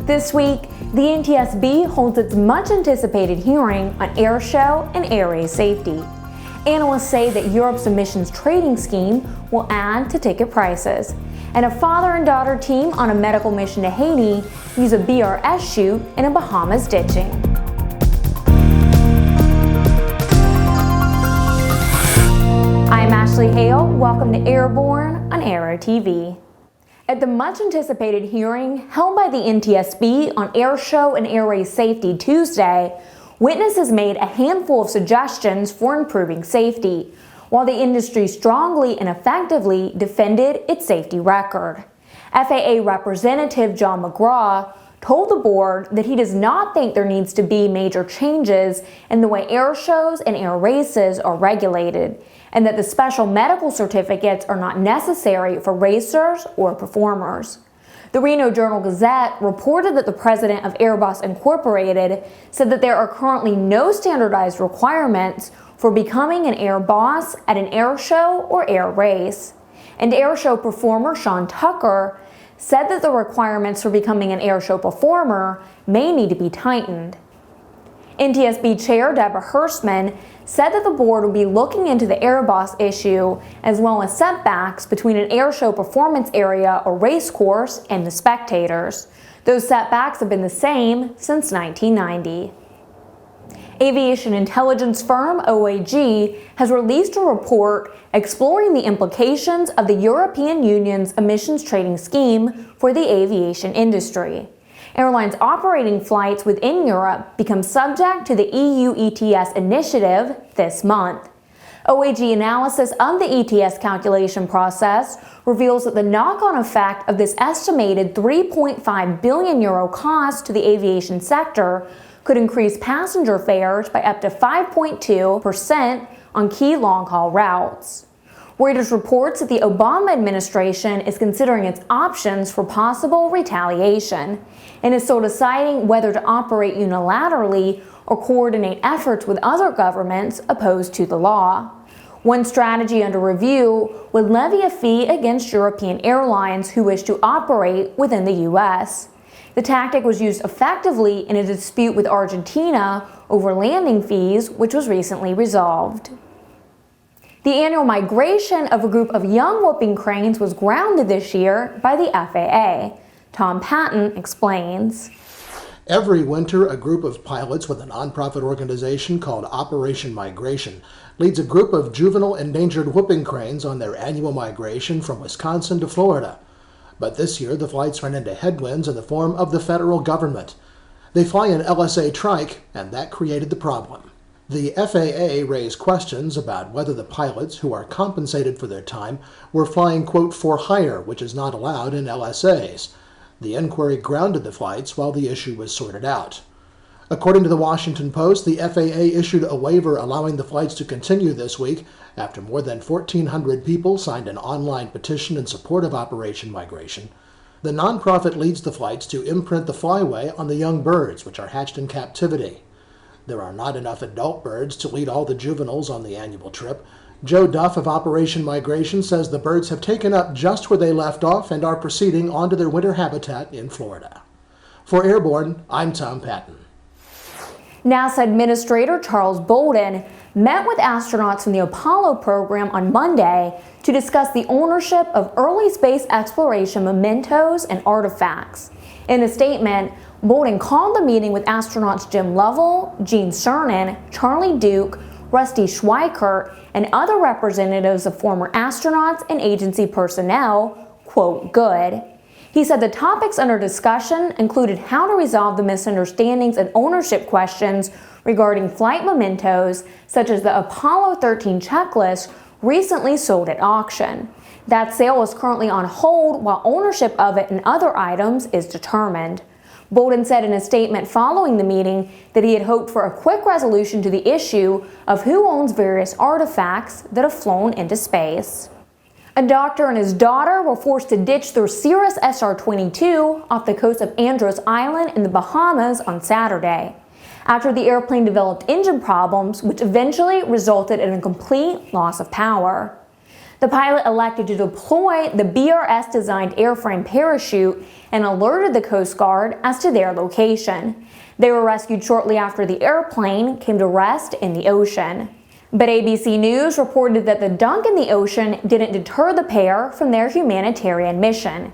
This week, the NTSB holds its much-anticipated hearing on Airshow and air safety. Analysts say that Europe's emissions trading scheme will add to ticket prices. And a father and daughter team on a medical mission to Haiti use a BRS chute in a Bahamas ditching. I'm Ashley Hale. Welcome to Airborne on Aero-TV. At the much-anticipated hearing held by the NTSB on Airshow and air safety Tuesday, witnesses made a handful of suggestions for improving safety, while the industry strongly and effectively defended its safety record. FAA Representative John McGraw told the board that he does not think there needs to be major changes in the way air shows and air races are regulated, and that the special medical certificates are not necessary for racers or performers. The Reno Journal-Gazette reported that the president of Airbus Incorporated said that there are currently no standardized requirements for becoming an air boss at an air show or air race. And air show performer Sean Tucker said that the requirements for becoming an air show performer may need to be tightened. NTSB Chair Deborah Hirschman said that the board will be looking into the air boss issue as well as setbacks between an air show performance area or race course and the spectators. Those setbacks have been the same since 1990. Aviation intelligence firm OAG has released a report exploring the implications of the European Union's emissions trading scheme for the aviation industry. Airlines operating flights within Europe become subject to the EU ETS initiative this month. OAG analysis of the ETS calculation process reveals that the knock-on effect of this estimated €3.5 billion cost to the aviation sector could increase passenger fares by up to 5.2% on key long-haul routes. Reuters reports that the Obama administration is considering its options for possible retaliation and is still deciding whether to operate unilaterally or coordinate efforts with other governments opposed to the law. One strategy under review would levy a fee against European airlines who wish to operate within the U.S. The tactic was used effectively in a dispute with Argentina over landing fees, which was recently resolved. The annual migration of a group of young whooping cranes was grounded this year by the FAA. Tom Patton explains. Every winter, a group of pilots with a nonprofit organization called Operation Migration leads a group of juvenile endangered whooping cranes on their annual migration from Wisconsin to Florida. But this year, the flights ran into headwinds in the form of the federal government. They fly in LSA trike, and that created the problem. The FAA raised questions about whether the pilots, who are compensated for their time, were flying, quote, for hire, which is not allowed in LSAs. The inquiry grounded the flights while the issue was sorted out. According to the Washington Post, the FAA issued a waiver allowing the flights to continue this week after more than 1,400 people signed an online petition in support of Operation Migration. The nonprofit leads the flights to imprint the flyway on the young birds, which are hatched in captivity. There are not enough adult birds to lead all the juveniles on the annual trip. Joe Duff of Operation Migration says the birds have taken up just where they left off and are proceeding on to their winter habitat in Florida. For Airborne, I'm Tom Patton. NASA Administrator Charles Bolden met with astronauts from the Apollo program on Monday to discuss the ownership of early space exploration mementos and artifacts. In a statement, Bolden called the meeting with astronauts Jim Lovell, Gene Cernan, Charlie Duke, Rusty Schweikert, and other representatives of former astronauts and agency personnel, quote, good. He said the topics under discussion included how to resolve the misunderstandings and ownership questions regarding flight mementos, such as the Apollo 13 checklist recently sold at auction. That sale is currently on hold while ownership of it and other items is determined. Bolden said in a statement following the meeting that he had hoped for a quick resolution to the issue of who owns various artifacts that have flown into space. A doctor and his daughter were forced to ditch their Cirrus SR-22 off the coast of Andros Island in the Bahamas on Saturday, after the airplane developed engine problems which eventually resulted in a complete loss of power. The pilot elected to deploy the BRS-designed airframe parachute and alerted the Coast Guard as to their location. They were rescued shortly after the airplane came to rest in the ocean. But ABC News reported that the dunk in the ocean didn't deter the pair from their humanitarian mission.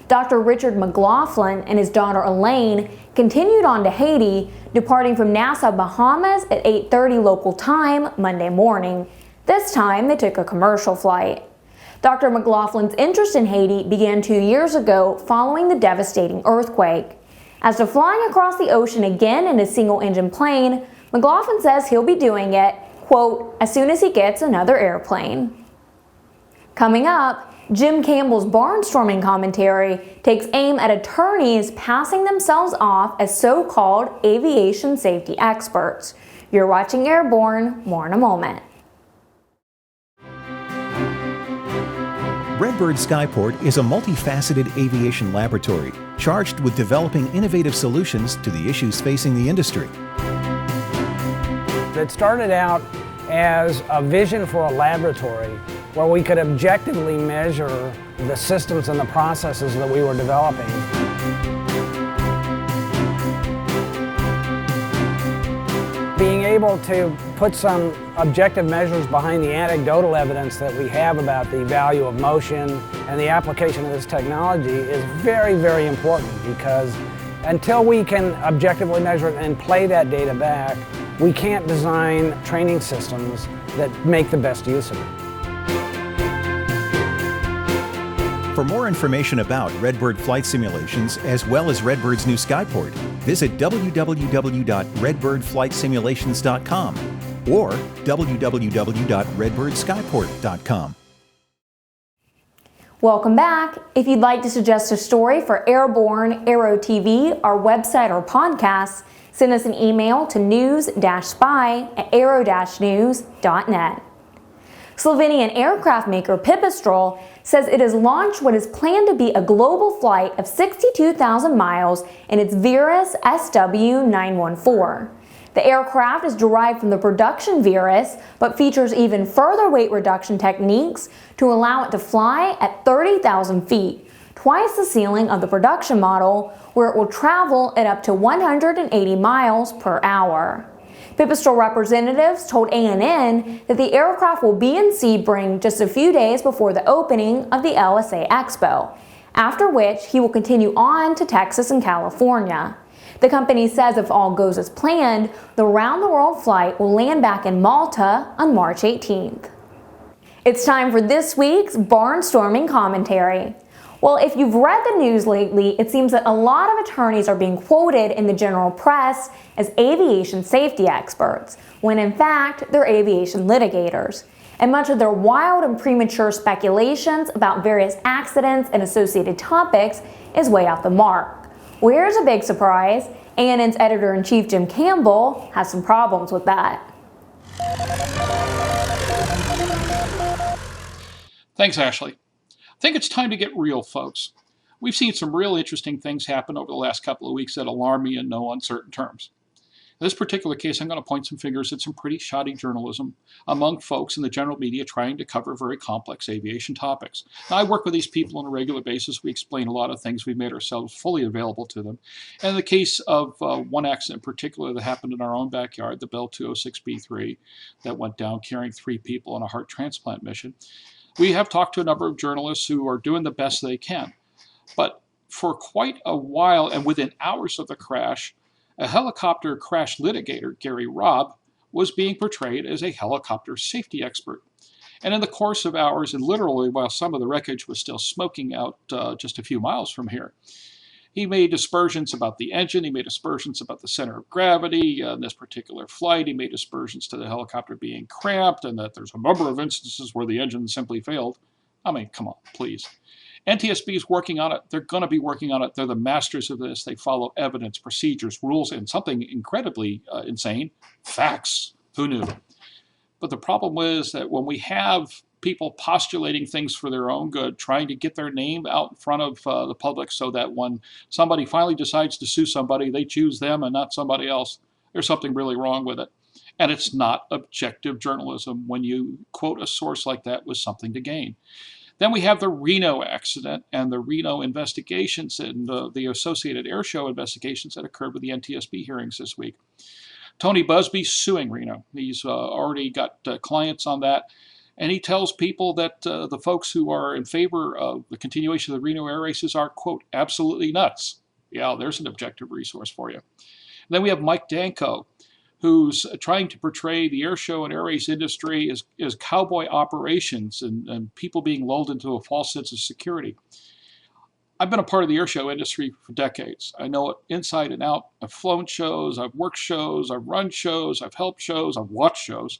Dr. Richard McLaughlin and his daughter Elaine continued on to Haiti, departing from Nassau, Bahamas at 8:30 local time Monday morning. This time they took a commercial flight. Dr. McLaughlin's interest in Haiti began 2 years ago following the devastating earthquake. As to flying across the ocean again in a single-engine plane, McLaughlin says he'll be doing it, quote, as soon as he gets another airplane. Coming up, Jim Campbell's Barnstorming Commentary takes aim at attorneys passing themselves off as so-called aviation safety experts. You're watching Airborne, more in a moment. Redbird Skyport is a multifaceted aviation laboratory charged with developing innovative solutions to the issues facing the industry. It started out as a vision for a laboratory where we could objectively measure the systems and the processes that we were developing. Being able to put some objective measures behind the anecdotal evidence that we have about the value of motion and the application of this technology is very, very important, because until we can objectively measure it and play that data back, we can't design training systems that make the best use of it. For more information about Redbird flight simulations, as well as Redbird's new Skyport, visit www.redbirdflightsimulations.com or www.redbirdskyport.com. Welcome back. If you'd like to suggest a story for Airborne, Aero-TV, our website or podcast, send us an email to news-spy@aero-news.net. Slovenian aircraft maker Pipistrel says it has launched what is planned to be a global flight of 62,000 miles in its BRS Sw9. The aircraft is derived from the production BRS, but features even further weight reduction techniques to allow it to fly at 30,000 feet, twice the ceiling of the production model, where it will travel at up to 180 miles per hour. Pipistrel representatives told ANN that the aircraft will be in Sebring just a few days before the opening of the LSA Expo, after which he will continue on to Texas and California. The company says if all goes as planned, the round-the-world flight will land back in Malta on March 18th. It's time for this week's Barnstorming Commentary. Well, if you've read the news lately, it seems that a lot of attorneys are being quoted in the general press as aviation safety experts, when in fact they're aviation litigators. And much of their wild and premature speculations about various accidents and associated topics is way off the mark. Well, here's a big surprise. ANN's editor-in-chief Jim Campbell has some problems with that. Thanks, Ashley. I think it's time to get real, folks. We've seen some real interesting things happen over the last couple of weeks that alarm me in no uncertain terms. In this particular case, I'm going to point some fingers at some pretty shoddy journalism among folks in the general media trying to cover very complex aviation topics. Now, I work with these people on a regular basis. We explain a lot of things. We've made ourselves fully available to them. And in the case of one accident in particular that happened in our own backyard, the Bell 206B3, that went down carrying 3 people on a heart transplant mission, we have talked to a number of journalists who are doing the best they can. But for quite a while, and within hours of the crash, a helicopter crash litigator, Gary Robb, was being portrayed as a helicopter safety expert. And in the course of hours, and literally while some of the wreckage was still smoking out just a few miles from here, he made aspersions about the engine, he made aspersions about the center of gravity in this particular flight, he made aspersions to the helicopter being cramped, and that there's a number of instances where the engine simply failed. I mean, come on, please. NTSB is working on it. They're going to be working on it. They're the masters of this. They follow evidence, procedures, rules, and something incredibly insane, facts. Who knew? But the problem is that when we have people postulating things for their own good, trying to get their name out in front of the public so that when somebody finally decides to sue somebody, they choose them and not somebody else, there's something really wrong with it. And it's not objective journalism when you quote a source like that with something to gain. Then we have the Reno accident and the Reno investigations and the associated Airshow investigations that occurred with the NTSB hearings this week. Tony Busby's suing Reno. He's already got clients on that. And he tells people that the folks who are in favor of the continuation of the Reno air races are, quote, absolutely nuts. Yeah, there's an objective resource for you. And then we have Mike Danko, who's trying to portray the air show and air race industry as cowboy operations and people being lulled into a false sense of security. I've been a part of the air show industry for decades. I know it inside and out. I've flown shows, I've worked shows, I've run shows, I've helped shows, I've watched shows.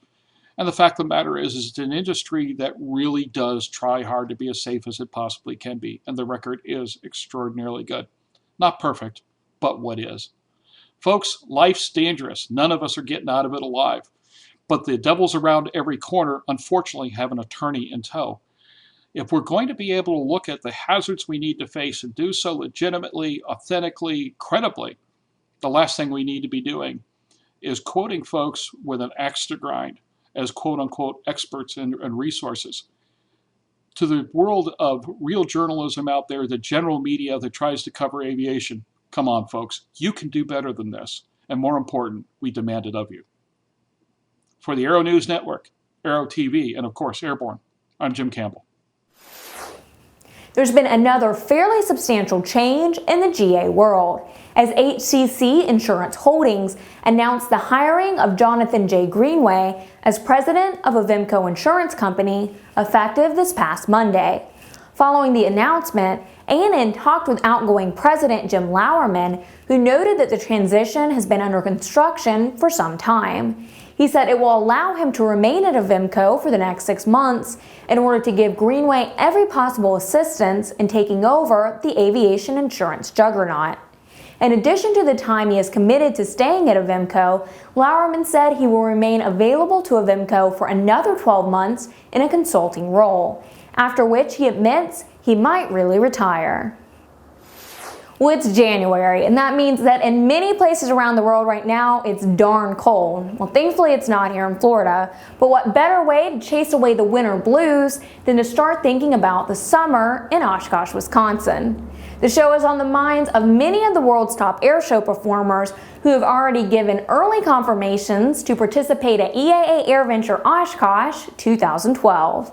And the fact of the matter is it's an industry that really does try hard to be as safe as it possibly can be. And the record is extraordinarily good. Not perfect, but what is. Folks, life's dangerous. None of us are getting out of it alive. But the devils around every corner, unfortunately, have an attorney in tow. If we're going to be able to look at the hazards we need to face and do so legitimately, authentically, credibly, the last thing we need to be doing is quoting folks with an axe to grind as quote-unquote experts and resources. To the world of real journalism out there, the general media that tries to cover aviation, come on, folks, you can do better than this. And more important, we demand it of you. For the Aero-News Network, Aero-TV, and of course, Airborne, I'm Jim Campbell. There's been another fairly substantial change in the GA world, as HCC Insurance Holdings announced the hiring of Jonathan J. Greenway as president of Avemco Insurance Company, effective this past Monday. Following the announcement, A&N talked with outgoing president Jim Lauerman, who noted that the transition has been under construction for some time. He said it will allow him to remain at Avemco for the next 6 months in order to give Greenway every possible assistance in taking over the aviation insurance juggernaut. In addition to the time he has committed to staying at Avemco, Lauerman said he will remain available to Avemco for another 12 months in a consulting role, after which he admits he might really retire. Well, it's January, and that means that in many places around the world right now, it's darn cold. Well, thankfully it's not here in Florida, but what better way to chase away the winter blues than to start thinking about the summer in Oshkosh, Wisconsin. The show is on the minds of many of the world's top airshow performers who have already given early confirmations to participate at EAA Airventure Oshkosh 2012.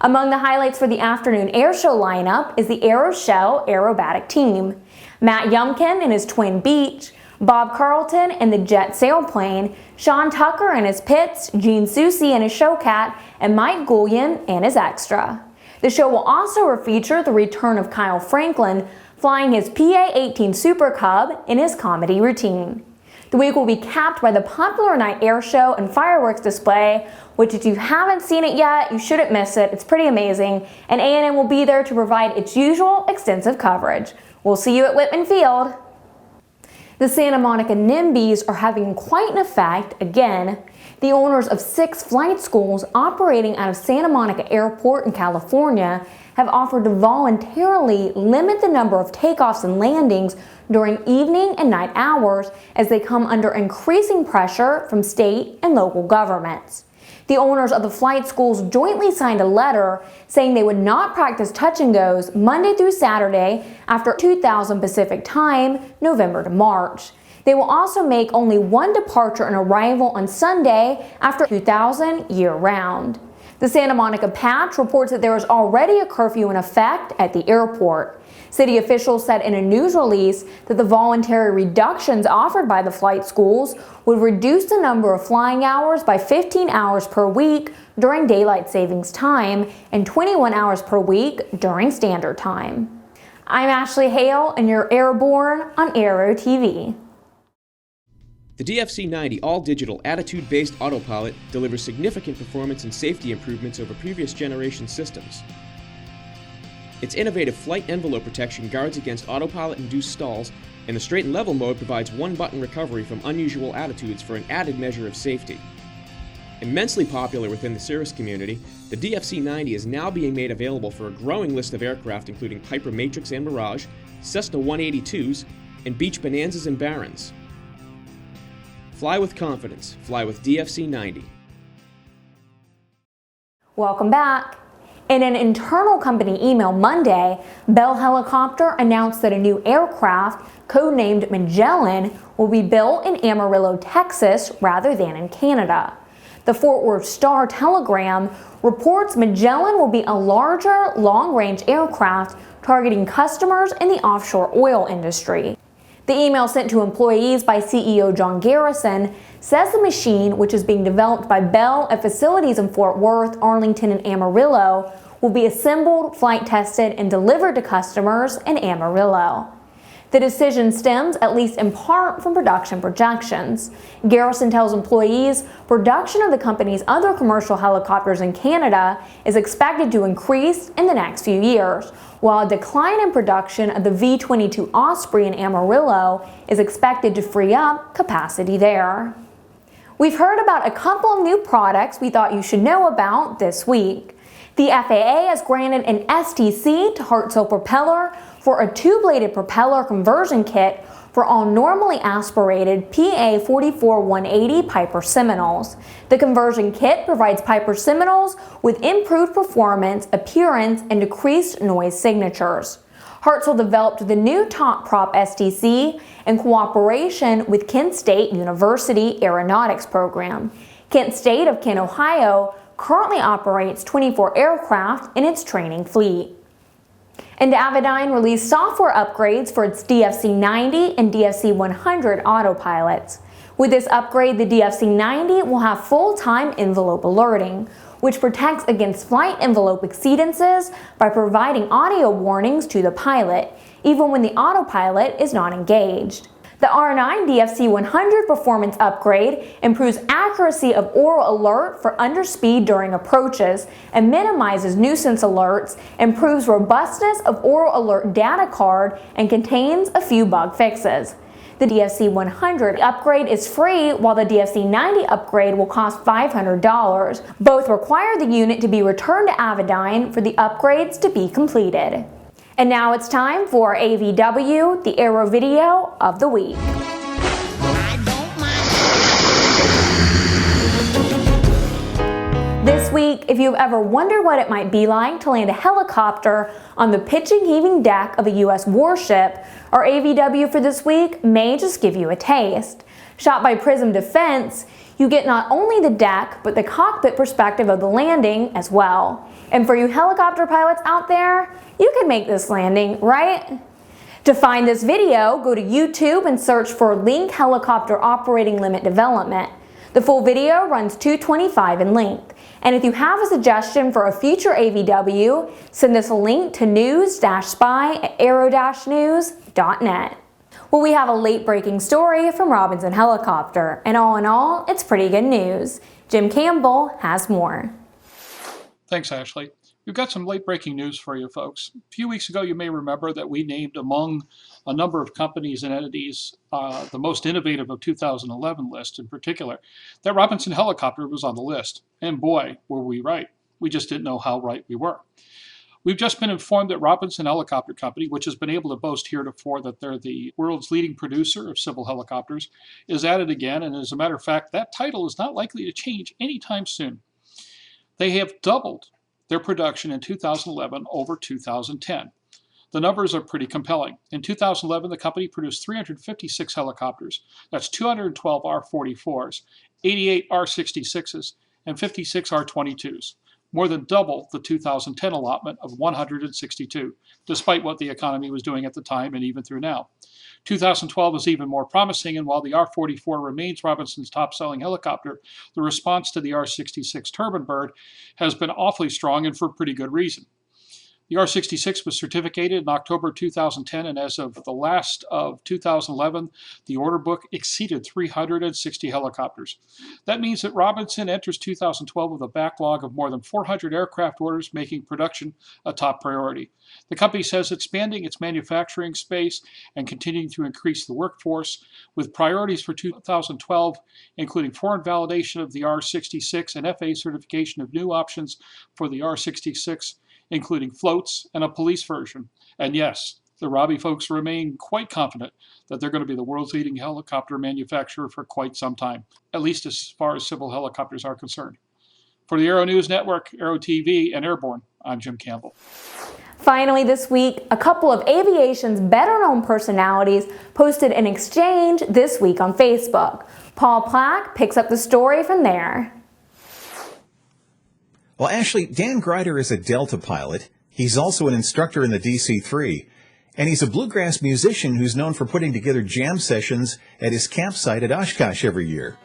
Among the highlights for the afternoon airshow lineup is the Aeroshell aerobatic team. Matt Yumkin and his twin Beach, Bob Carlton and the jet sailplane, Sean Tucker and his Pitts, Gene Soucy and his Showcat, and Mike Goulian and his Extra. The show will also feature the return of Kyle Franklin, flying his PA-18 Super Cub in his comedy routine. The week will be capped by the popular night air show and fireworks display, which if you haven't seen it yet, you shouldn't miss it. It's pretty amazing, and A&M will be there to provide its usual extensive coverage. We'll see you at Whitman Field. The Santa Monica NIMBYs are having quite an effect again. The owners of 6 flight schools operating out of Santa Monica Airport in California have offered to voluntarily limit the number of takeoffs and landings during evening and night hours as they come under increasing pressure from state and local governments. The owners of the flight schools jointly signed a letter saying they would not practice touch and goes Monday through Saturday after 2000 Pacific time, November to March. They will also make only one departure and arrival on Sunday after 2000 year-round. The Santa Monica Patch reports that there is already a curfew in effect at the airport. City officials said in a news release that the voluntary reductions offered by the flight schools would reduce the number of flying hours by 15 hours per week during daylight savings time and 21 hours per week during standard time. I'm Ashley Hale, and you're Airborne on Aero-TV. The DFC-90 all-digital attitude-based autopilot delivers significant performance and safety improvements over previous generation systems. Its innovative flight envelope protection guards against autopilot-induced stalls, and the straight and level mode provides one-button recovery from unusual attitudes for an added measure of safety. Immensely popular within the cirrus community, the DFC-90 is now being made available for a growing list of aircraft including Piper Matrix and Mirage, Cessna 182s, and Beech Bonanzas and Barons. Fly with confidence. Fly with DFC-90. Welcome back. In an internal company email Monday, Bell Helicopter announced that a new aircraft, codenamed Magellan, will be built in Amarillo, Texas, rather than in Canada. The Fort Worth Star-Telegram reports Magellan will be a larger, long-range aircraft targeting customers in the offshore oil industry. The email sent to employees by CEO John Garrison says the machine, which is being developed by Bell at facilities in Fort Worth, Arlington, and Amarillo, will be assembled, flight tested, and delivered to customers in Amarillo. The decision stems, at least in part, from production projections. Garrison tells employees production of the company's other commercial helicopters in Canada is expected to increase in the next few years, while a decline in production of the V-22 Osprey in Amarillo is expected to free up capacity there. We've heard about a couple of new products we thought you should know about this week. The FAA has granted an STC to Hartzell Propeller for a two-bladed propeller conversion kit for all normally aspirated PA-44-180 Piper Seminoles. The conversion kit provides Piper Seminoles with improved performance, appearance, and decreased noise signatures. Hartzell developed the new top prop STC in cooperation with Kent State University Aeronautics Program. Kent State of Kent, Ohio currently operates 24 aircraft in its training fleet. And Avidyne released software upgrades for its DFC-90 and DFC-100 autopilots. With this upgrade, the DFC-90 will have full-time envelope alerting, which protects against flight envelope exceedances by providing audio warnings to the pilot, even when the autopilot is not engaged. The R9 DFC-100 performance upgrade improves accuracy of aural alert for underspeed during approaches and minimizes nuisance alerts, improves robustness of aural alert data card, and contains a few bug fixes. The DFC-100 upgrade is free, while the DFC-90 upgrade will cost $500. Both require the unit to be returned to Avidyne for the upgrades to be completed. And now it's time for AVW, the Aero Video of the Week. This week, if you've ever wondered what it might be like to land a helicopter on the pitching, heaving deck of a U.S. warship, our AVW for this week may just give you a taste. Shot by Prism Defense, you get not only the deck, but the cockpit perspective of the landing as well. And for you helicopter pilots out there, you can make this landing, right? To find this video, go to YouTube and search for Link Helicopter Operating Limit Development. The full video runs 2:25 in length. And if you have a suggestion for a future AVW, send us a link to news-spy@aero-news.net. Well, we have a late-breaking story from Robinson Helicopter, and all in all, it's pretty good news. Jim Campbell has more. Thanks, Ashley. We've got some late-breaking news for you folks. A few weeks ago, you may remember that we named among a number of companies and entities the most innovative of 2011 list in particular, that Robinson Helicopter was on the list. And boy, were we right. We just didn't know how right we were. We've just been informed that Robinson Helicopter Company, which has been able to boast heretofore that they're the world's leading producer of civil helicopters, is at it again, and as a matter of fact, that title is not likely to change anytime soon. They have doubled their production in 2011 over 2010. The numbers are pretty compelling. In 2011, the company produced 356 helicopters. That's 212 R-44s, 88 R-66s, and 56 R-22s. More than double the 2010 allotment of 162, despite what the economy was doing at the time and even through now. 2012 is even more promising, and while the R-44 remains Robinson's top-selling helicopter, the response to the R-66 Turbine Bird has been awfully strong, and for pretty good reason. The R-66 was certificated in October 2010, and as of the last of 2011, the order book exceeded 360 helicopters. That means that Robinson enters 2012 with a backlog of more than 400 aircraft orders, making production a top priority. The company says expanding its manufacturing space and continuing to increase the workforce, with priorities for 2012 including foreign validation of the R-66 and FAA certification of new options for the R-66, including floats and a police version. And yes, The Robbie folks remain quite confident that they're going to be the world's leading helicopter manufacturer for quite some time, at least as far as civil helicopters are concerned. For the Aero-News Network, Aero-TV, and Airborne, I'm Jim Campbell. Finally this week, a couple of aviation's better-known personalities posted an exchange this week on Facebook. Paul Plack picks up the story from there. Well, Ashley, Dan Greider is a Delta pilot. He's also an instructor in the DC-3. And he's a bluegrass musician who's known for putting together jam sessions at his campsite at Oshkosh every year.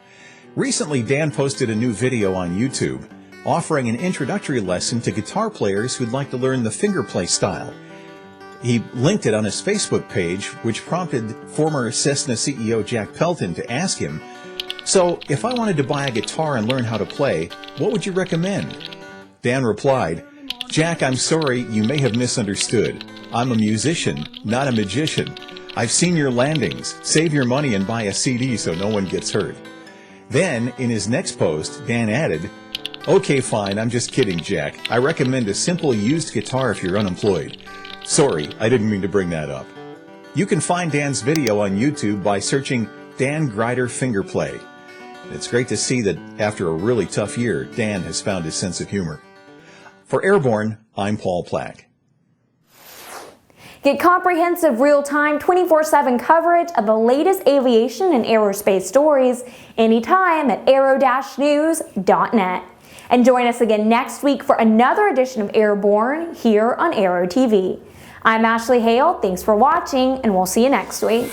Recently, Dan posted a new video on YouTube offering an introductory lesson to guitar players who'd like to learn the finger play style. He linked it on his Facebook page, which prompted former Cessna CEO Jack Pelton to ask him, "So, if I wanted to buy a guitar and learn how to play, what would you recommend?" Dan replied, "Jack, I'm sorry, you may have misunderstood. I'm a musician, not a magician. I've seen your landings. Save your money and buy a CD so no one gets hurt." Then, in his next post, Dan added, "Okay, fine, I'm just kidding, Jack. I recommend a simple used guitar if you're unemployed. Sorry, I didn't mean to bring that up." You can find Dan's video on YouTube by searching Dan Greider Finger Play. It's great to see that after a really tough year, Dan has found his sense of humor. For Airborne, I'm Paul Plack. Get comprehensive, real-time, 24/7 coverage of the latest aviation and aerospace stories anytime at aero-news.net. And join us again next week for another edition of Airborne here on Aero-TV. I'm Ashley Hale, thanks for watching, and we'll see you next week.